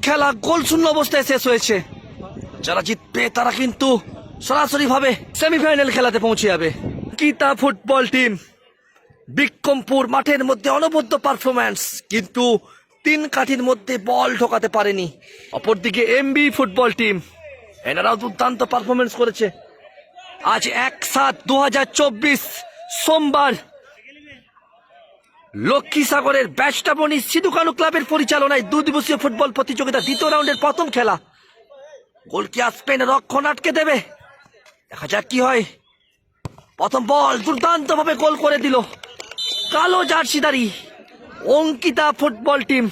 খেলা গোল শূন্য অবস্থায় শেষ হয়েছে। যারা জিতবে তারা কিন্তু সরাসরি ভাবে সেমিফাইনাল খেলাতে পৌঁছে যাবে। গীতা ফুটবল টিম বিক্রমপুর মাঠের মধ্যে অনবদ্য পারফরম্যান্স, কিন্তু 3 কাঠির মধ্যে বল ঢোকাতে পারেনি। অপরদিকে এমবি ফুটবল টিম, এনারাও দুর্দান্ত পারফরমেন্স করেছে। আজ 1/7/2024 সোমবার লক্ষ্মীসাগরের ব্যাস্টাবনী সিধু কানু ক্লাবের পরিচালনায় 2 দিবসীয় ফুটবল প্রতিযোগিতা দ্বিতীয় রাউন্ডের প্রথম খেলা। গোল কি আসবেন, রক্ষণ আটকে দেবে? দেখা যাক কি হয়। প্রথম বল দুর্দান্ত ভাবে গোল করে দিল কালো জার্সিধারী Ankita football team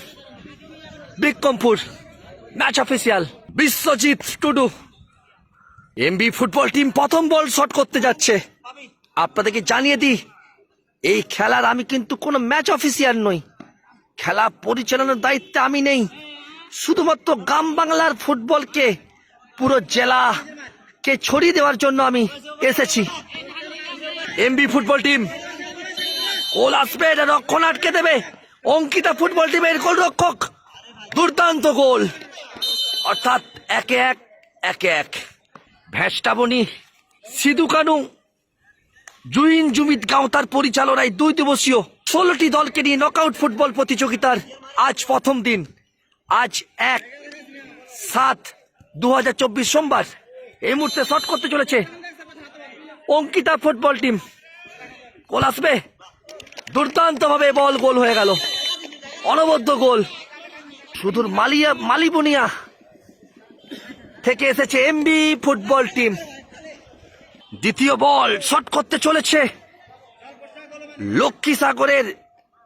Bikrampur. Match official Biswajit Tudu. MB football team প্রথম বল শট করতে যাচ্ছে। আপনাদেরকে জানিয়ে দিই, এই খেলার আমি কিন্তু কোনো ম্যাচ অফিসিয়াল নই, খেলা পরিচালনার দায়িত্বে আমি নেই। শুধুমাত্র গ্রাম বাংলার ফুটবলকে পুরো জেলাকে ছড়িয়ে দেওয়ার জন্য আমি এসেছি। এমবি ফুটবল টিম গোল আসবে, রক্ষণ আটকে দেবে অঙ্কিতা ফুটবল টিমের গোলরক্ষক। দুর্দান্ত গোল, অর্থাৎ 1-1 ভ্যাস্টাবনী সিধু কানু জুইন জুমিত গাঁওতার পরিচালনায় 2 দিবসীয় 16টি দলকে নিয়ে নকআউট ফুটবল প্রতিযোগিতার আজ প্রথম দিন। আজ 1/7/2024 সোমবার। এই মুহূর্তে শট করতে চলেছে অঙ্কিতা ফুটবল টিম। গোল আসবে, দুর্দান্ত ভাবে বল গোল হয়ে গেল, অনবদ্য গোল। সুদূর মালিবুনিয়া থেকে এসেছে এমবি ফুটবল টিম। দ্বিতীয় বল শট করতে চলেছে লক্ষ্মীসাগরের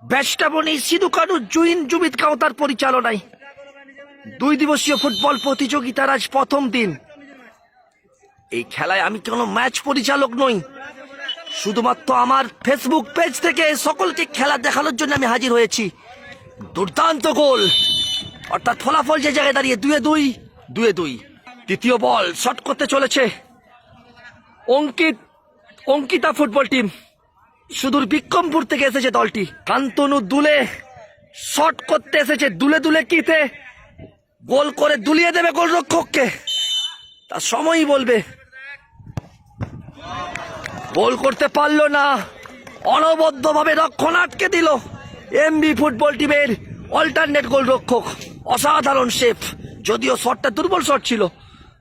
ব্যাস্টাবনী সিধু কানু জুইন জুমিত গাঁওতার পরিচালনায় 2 দিবসীয় ফুটবল প্রতিযোগিতার আজ প্রথম দিন। এই খেলায় আমি কোনো ম্যাচ পরিচালক নই, শুধুমাত্র আমার ফেসবুক পেজ থেকে সকলকে খেলা দেখানোর জন্য আমি হাজির হয়েছি। দুর্দান্ত গোল, অর্থাৎ ফলাফল যে জায়গায় দাঁড়িয়ে 2-2। তৃতীয় বল শট করতে চলেছে অঙ্কিতা ফুটবল টিম। সুদূর বিক্রমপুর থেকে এসেছে দলটি। কান্তনু দুলে শট করতে এসেছে, দুলে কিতে গোল করে দুলিয়ে দেবে গোলরক্ষককে, তার সময়ই বলবে। গোল করতে পারলো না, অনবদ্য ভাবে রক্ষণ আটকে দিল এমবি ফুটবল টিমের অল্টারনেট গোলরক্ষক। অসাধারণ সেভ, যদিও শটটা দুর্বল শট ছিল।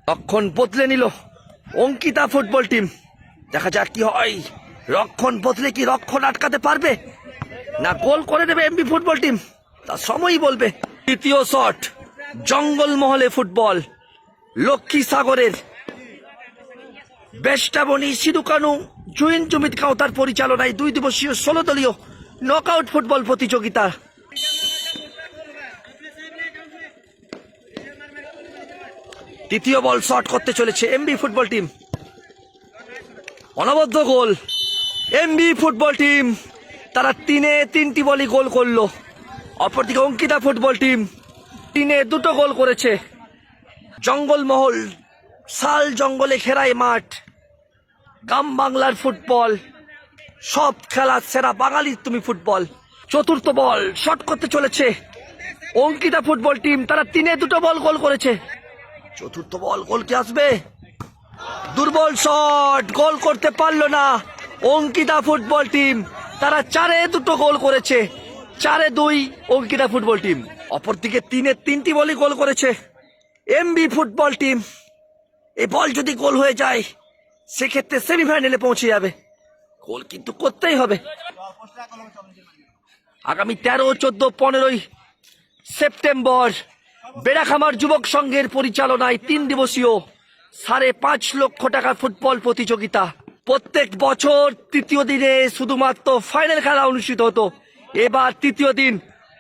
রক্ষণ বদলে নিল অঙ্কিতা ফুটবল টিম। দেখা যাক কি হয়, রক্ষণ বদলে কি রক্ষণ আটকাতে পারবে না গোল করে দেবে এমবি ফুটবল টিম, তার সময়ই বলবে। তৃতীয় শট জঙ্গলমহলে ফুটবল লক্ষ্মীসাগরের বেস্টাবনী সিধু কানু জুইন জুমিত গাঁওতার পরিচালনায় 2 দিবসীয় 16 দলীয় নকআউট ফুটবল প্রতিযোগিতা। তৃতীয় বল শট করতে চলেছে এমবি ফুটবল টিম। অনবদ্য গোল এমবি ফুটবল টিম, তারা 3-3টি বলই গোল করলো। অপরদিকে অঙ্কিতা ফুটবল টিম 3-2 গোল করেছে। জঙ্গলমহল শাল জঙ্গলে ঘেরায় মাঠ, গ্রাম বাংলার ফুটবল, সব খেলার সেরা বাঙালির তুমি ফুটবল। চতুর্থ বল শট করতে চলেছে অঙ্কিতা ফুটবল টিম, তারা 3-2 বল গোল করেছে। চতুর্থ বল গোল কি আসবে? দুর্বল শট, গোল করতে পারলো না অঙ্কিতা ফুটবল টিম, তারা 4-2 গোল করেছে। 4-2 অঙ্কিতা ফুটবল টিম। অপরদিকে 3-3টি বলই গোল করেছে এমবি ফুটবল টিম। এই বল যদি গোল হয়ে যায় সেক্ষেত্রে সেমিফাইনালে পৌঁছে যাবে। গোল কিন্তু করতেই হবে। আগামী 13, 14, 15 সেপ্টেম্বর বেড়াখামার যুবক সংঘের পরিচালনায় 3 দিবসীয় 5.5 লক্ষ টাকার ফুটবল প্রতিযোগিতা। প্রত্যেক বছর তৃতীয় দিনে শুধুমাত্র ফাইনাল খেলা অনুষ্ঠিত হতো। এবার তৃতীয় দিন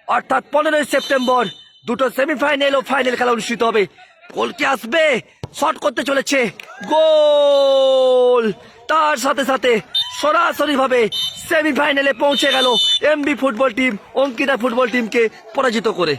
অর্থাৎ 15 সেপ্টেম্বর 2টো সেমিফাইনাল ও ফাইনাল খেলা অনুষ্ঠিত হবে। গোল কি আসবে? শট করতে চলেছে, গোল। তার সাথে সাথে সরাসরি ভাবে সেমিফাইনালে পৌঁছে গেল MB football team Ankita football টিমকে পরাজিত করে।